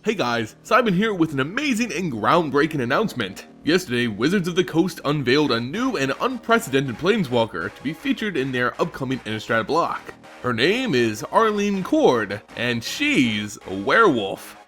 Hey guys, Simon here with an amazing and groundbreaking announcement. Yesterday, Wizards of the Coast unveiled a new and unprecedented Planeswalker to be featured in their upcoming Innistrad block. Her name is Arlinn, and she's a werewolf.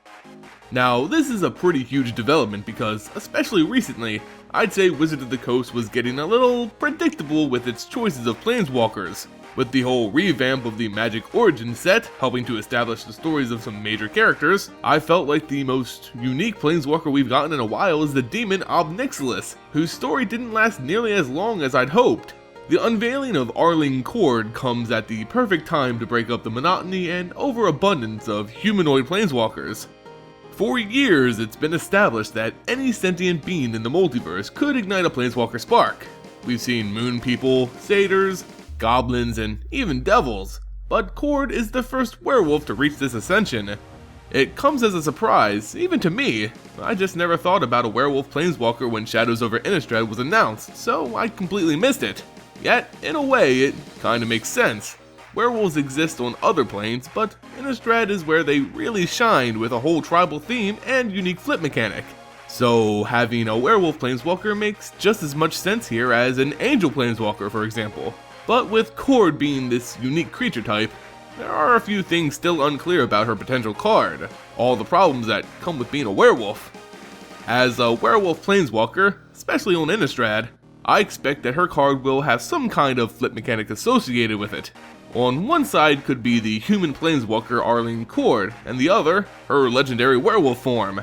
Now, this is a pretty huge development because, especially recently, I'd say Wizards of the Coast was getting a little predictable with its choices of Planeswalkers. With the whole revamp of the Magic Origins set helping to establish the stories of some major characters, I felt like the most unique Planeswalker we've gotten in a while is the demon Ob Nixilis, whose story didn't last nearly as long as I'd hoped. The unveiling of Arlinn comes at the perfect time to break up the monotony and overabundance of humanoid Planeswalkers. For years, it's been established that any sentient being in the multiverse could ignite a Planeswalker spark. We've seen moon people, satyrs, goblins, and even devils, but Cord is the first werewolf to reach this ascension. It comes as a surprise, even to me. I just never thought about a werewolf planeswalker when Shadows Over Innistrad was announced, so I completely missed it. Yet, in a way, it kinda makes sense. Werewolves exist on other planes, but Innistrad is where they really shine with a whole tribal theme and unique flip mechanic. So having a werewolf planeswalker makes just as much sense here as an angel planeswalker, for example. But with Cord being this unique creature type, there are a few things still unclear about her potential card, all the problems that come with being a werewolf. As a werewolf planeswalker, especially on Innistrad, I expect that her card will have some kind of flip mechanic associated with it. On one side could be the human planeswalker Arlinn Cord, and the other, her legendary werewolf form.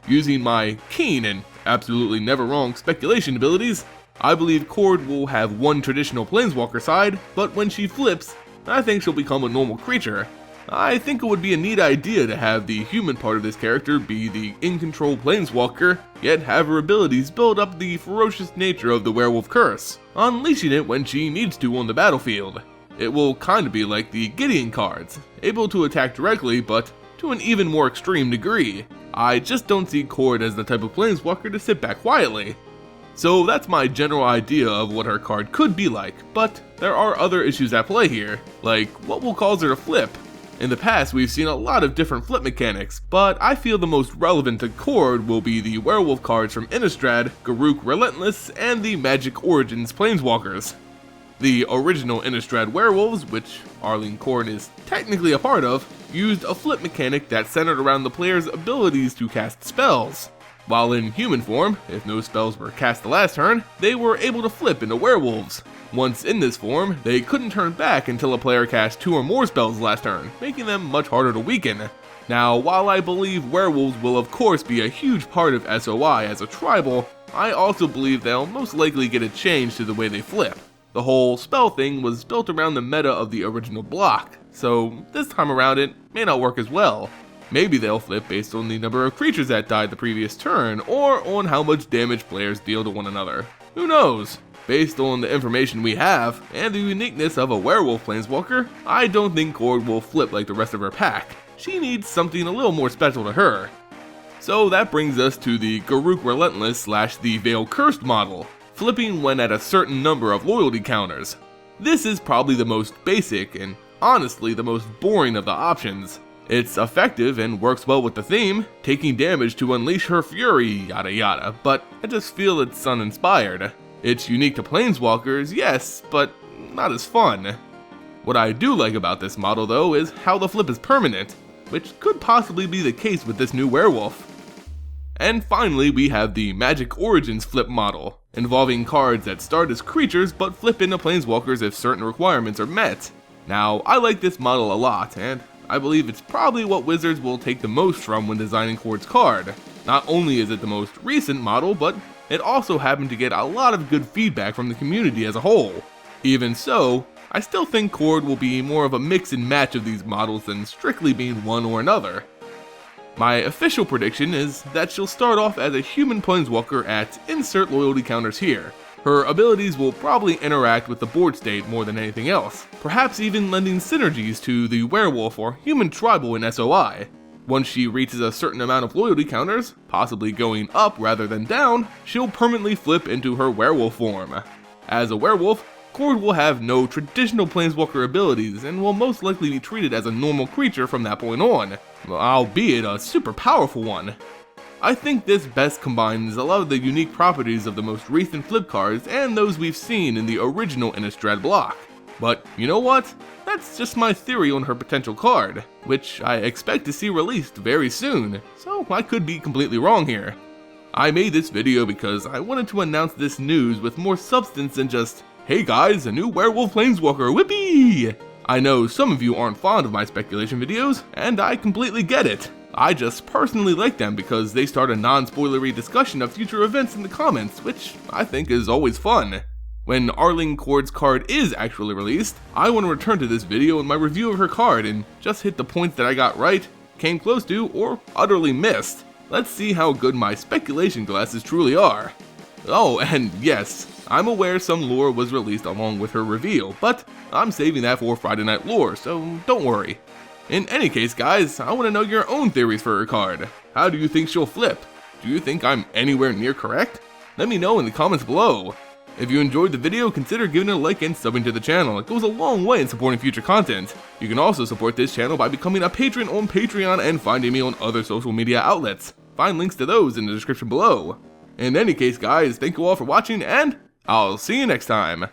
Using my keen and absolutely never wrong speculation abilities, I believe Cord will have one traditional planeswalker side, but when she flips, I think she'll become a normal creature. I think it would be a neat idea to have the human part of this character be the in-control planeswalker, yet have her abilities build up the ferocious nature of the werewolf curse, unleashing it when she needs to on the battlefield. It will kinda be like the Gideon cards, able to attack directly, but to an even more extreme degree. I just don't see Cord as the type of planeswalker to sit back quietly. So that's my general idea of what her card could be like, but there are other issues at play here, like what will cause her to flip. In the past we've seen a lot of different flip mechanics, but I feel the most relevant to Cord will be the werewolf cards from Innistrad, Garruk Relentless, and the Magic Origins Planeswalkers. The original Innistrad werewolves, which Arlinn Cord is technically a part of, used a flip mechanic that centered around the player's abilities to cast spells. While in human form, if no spells were cast the last turn, they were able to flip into werewolves. Once in this form, they couldn't turn back until a player cast 2 or more spells last turn, making them much harder to weaken. Now, while I believe werewolves will of course be a huge part of SOI as a tribal, I also believe they'll most likely get a change to the way they flip. The whole spell thing was built around the meta of the original block, so this time around it may not work as well. Maybe they'll flip based on the number of creatures that died the previous turn, or on how much damage players deal to one another. Who knows? Based on the information we have, and the uniqueness of a werewolf planeswalker, I don't think Cord will flip like the rest of her pack. She needs something a little more special to her. So that brings us to the Garruk Relentless / the Veil Cursed model, flipping when at a certain number of loyalty counters. This is probably the most basic, and honestly the most boring of the options. It's effective and works well with the theme, taking damage to unleash her fury, yada yada, but I just feel it's uninspired. It's unique to planeswalkers, yes, but not as fun. What I do like about this model though is how the flip is permanent, which could possibly be the case with this new werewolf. And finally we have the Magic Origins flip model, involving cards that start as creatures but flip into planeswalkers if certain requirements are met. Now, I like this model a lot, and I believe it's probably what Wizards will take the most from when designing Cord's card. Not only is it the most recent model, but it also happened to get a lot of good feedback from the community as a whole. Even so, I still think Cord will be more of a mix and match of these models than strictly being one or another. My official prediction is that she'll start off as a human planeswalker at insert loyalty counters here. Her abilities will probably interact with the board state more than anything else, perhaps even lending synergies to the werewolf or human tribal in SOI. Once she reaches a certain amount of loyalty counters, possibly going up rather than down, she'll permanently flip into her werewolf form. As a werewolf, Cord will have no traditional Planeswalker abilities and will most likely be treated as a normal creature from that point on, albeit a super powerful one. I think this best combines a lot of the unique properties of the most recent flip cards and those we've seen in the original Innistrad block. But you know what? That's just my theory on her potential card, which I expect to see released very soon, so I could be completely wrong here. I made this video because I wanted to announce this news with more substance than just, hey guys, a new Werewolf Planeswalker, whippy! I know some of you aren't fond of my speculation videos, and I completely get it. I just personally like them because they start a non-spoilery discussion of future events in the comments, which I think is always fun. When Arlinn Cord's card is actually released, I want to return to this video in my review of her card and just hit the points that I got right, came close to, or utterly missed. Let's see how good my speculation glasses truly are. Oh, and yes, I'm aware some lore was released along with her reveal, but I'm saving that for Friday Night Lore, so don't worry. In any case guys, I want to know your own theories for her card. How do you think she'll flip? Do you think I'm anywhere near correct? Let me know in the comments below. If you enjoyed the video, consider giving it a like and subbing to the channel. It goes a long way in supporting future content. You can also support this channel by becoming a patron on Patreon and finding me on other social media outlets. Find links to those in the description below. In any case guys, thank you all for watching and I'll see you next time.